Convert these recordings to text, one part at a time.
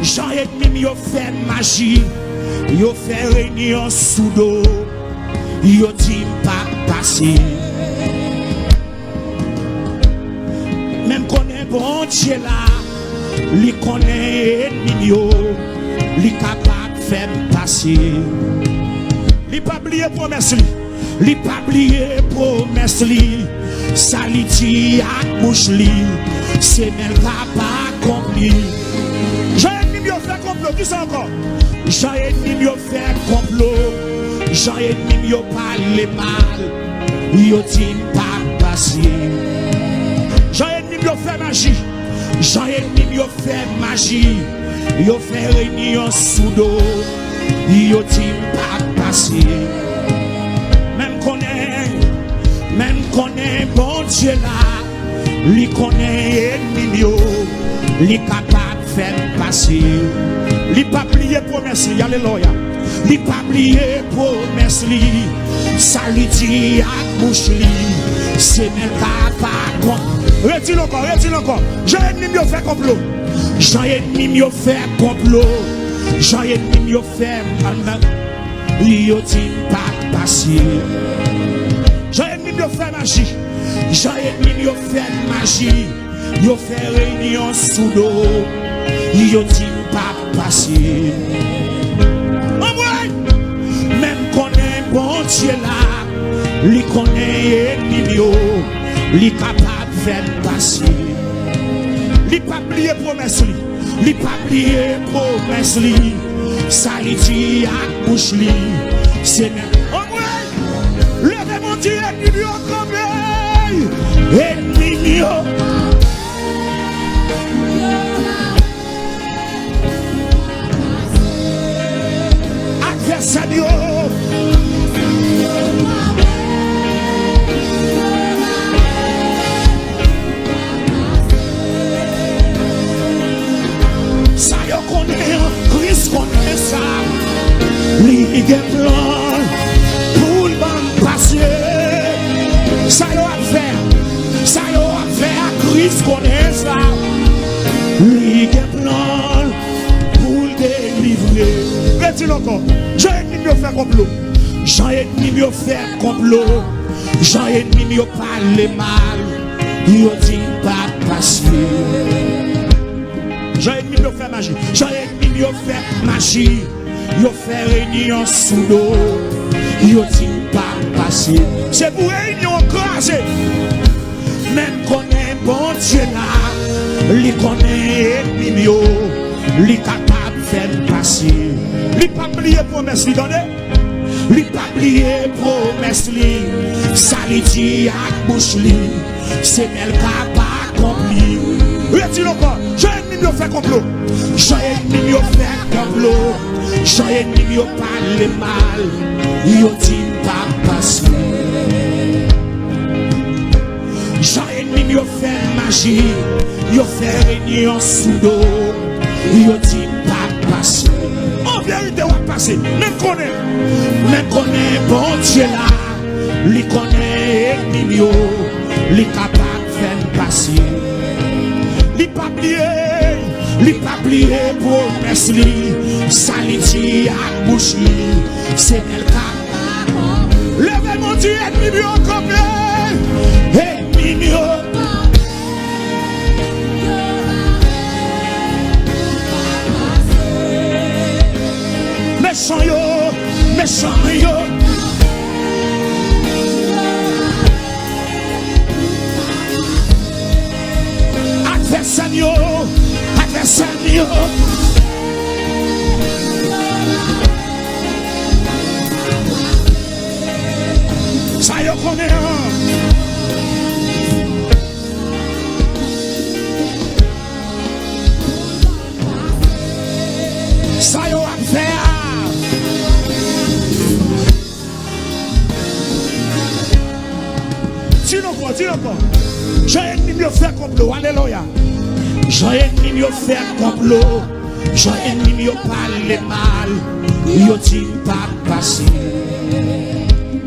Jean ennemi yo fait magie, yo fait réunion sous dos, yo dit pas passer. Même qu'on est bon Dieu là, li connaît ennemi yo, li capable faire passer. Li pas oublier promesse li pas oublier promesse li, ça li dit ak bouche li, c'est même pas accompli. Jean fait complot, qui ça encore? Jean ennemi yo fait complot, Jean ennemi yo parle mal, yo dit pas passer. Jean ennemi yo fait magie, Jean ennemi yo fait magie, yo fait réunion sous dos, yo dit pas passer. Même connaît bon Dieu là, lui connaît ennemi yo, lui capable faire passer. Li pas plier promesse li, alléluia. Li pas plier promesse li, ça lui dit à bouche li, c'est même capable. Retire encore. Jean ennemi yo fait complot, Jean ennemi yo fait complot, Jean ennemi yo fait mal, yo dit pas passer. Jean ennemi yo fait magie, Jean ennemi yo fait magie, yo fait réunion sous dos, yo dit pas passer. Même qu'on est bon Dieu là, lui connaît ennemi yo, lui capable de faire passer. Lui pas oublier promesse li pas oublier promesse li, ça lui dit à bouche li, c'est même. Levez mon Dieu, ennemi yo comme ennemi yo. Adversaire yo. Ça yo connaît, Christ connaît ça. Li gen plan. Ça y a fait à Christ connaît ça. Lui qui est plan pour le délivrer. Retire encore. Jean ennemi yo fait complot, Jean ennemi yo fait complot, Jean ennemi yo parle mal, yo dit pas passer. Jean ennemi yo fait magie, Jean ennemi yo fait magie, yo fait réunion sous dos, yo dit pas passer. C'est pour réunion crasée. Même qu'on est bon Dieu là, lui connaît ennemi yo, lui capable de faire passer. Lui pas oublier promesse lui donner, lui pas oublier promesse lui, ça lui dit à bouche lui, c'est même capable accompli. Retire encore. Jean ennemi yo fait complot, Jean ennemi yo fait complot, Jean ennemi yo parle mal, yo dit pas passer. Jean ennemi yo fait magie, yo fait réunion sous dos, yo dit pas passer. En vérité va passer. Même qu'on est bon Dieu là, lui connaît ennemi yo, lui capable faire passer. Lui pas oublier promesse li, ça lui dit à bouche li, c'est le cas. Levez mon Dieu, ennemi yo comme ennemi yo. Méchant yo. Adversaire yo. Ça yo connaît. Ça yo a fait. Dis encore. J'ai ennemi yo fait complot. Alléluia. J'ai ennemi yo fait complot. J'ai ennemi yo parle mal. Yo dit pas passer.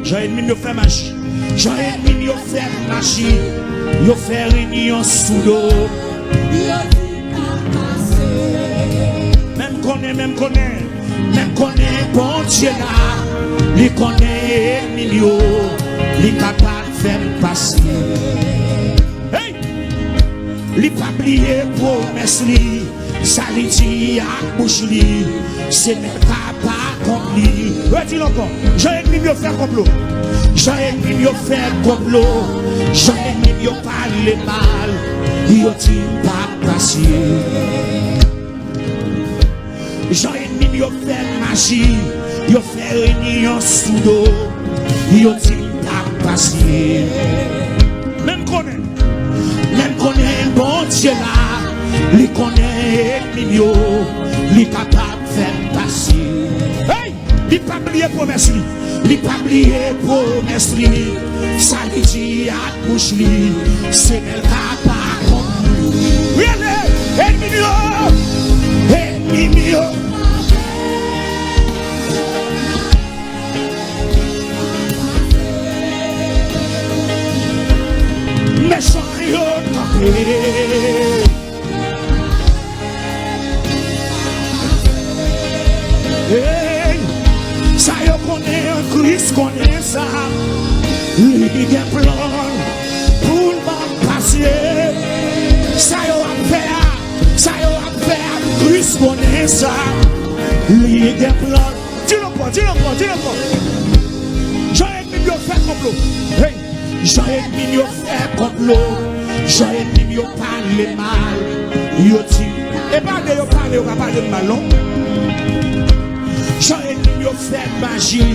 J'ai ennemi yo fait magie. J'ai ennemi yo fait magie. Yo fait réunion sous l'eau. Yo dit pas passer. même connaît, bon Dieu là, lui connaît ennemi yo, lui capable de faire passer. Hey! Lui pas oublier promesse li, ça lui dit à bouche li, c'est même pas accompli. Redis encore, j'ai ennemi yo faire complot, j'ai ennemi yo faire complot, j'ai ennemi yo parler mal, yo dit pas passer. J'ai ennemi yo fait magie, yo fait réunion sous dos, yo dit pas passer. Même connaît bon Dieu là, lui connaît ennemi yo, lui capable de faire passer. Hey, lui pas oublier promesse lui pas oublier promesse lui, ça lui dit à bouche lui, c'est elle capable accompli. Really, ennemi yo. Méchant yo tapé. Hey, ça yo connaît un Christ connaît ça. Lui qui a plan pour le passer. Ça yo a fait, Christ connaît ça. Lui qui a plan. Dis-le pas. J'ai ennemi yo fait complot. Hey. J'ai ennemi yo fait complot, j'ai ennemi yo parle mal, yo dit, et pas de yo parle de mal non. J'ai ennemi yo fait magie,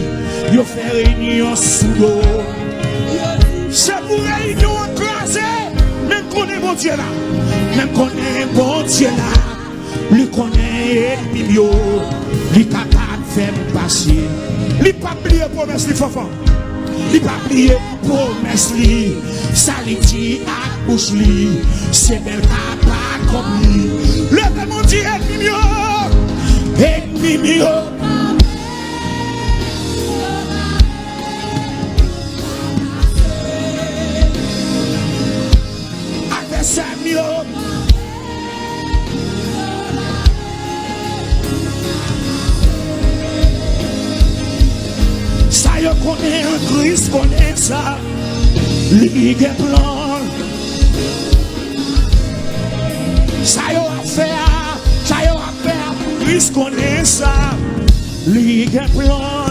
yo fait réunion sous l'eau. C'est pour réunion écrasée, même qu'on est bon Dieu là, lui connaît ennemi yo, lui capable de faire passer, lui pas oublier promesse lui fafan. Li pas oublier promesse li, ça li dit à bouche li, c'est bel papa comme lui. Levez mon Dieu, ennemi yo. Adversaire yo. Ça yo connaît un Christ connaît ça, lui qui plan. Ça yo a fait, Christ connaît ça, lui qui plan.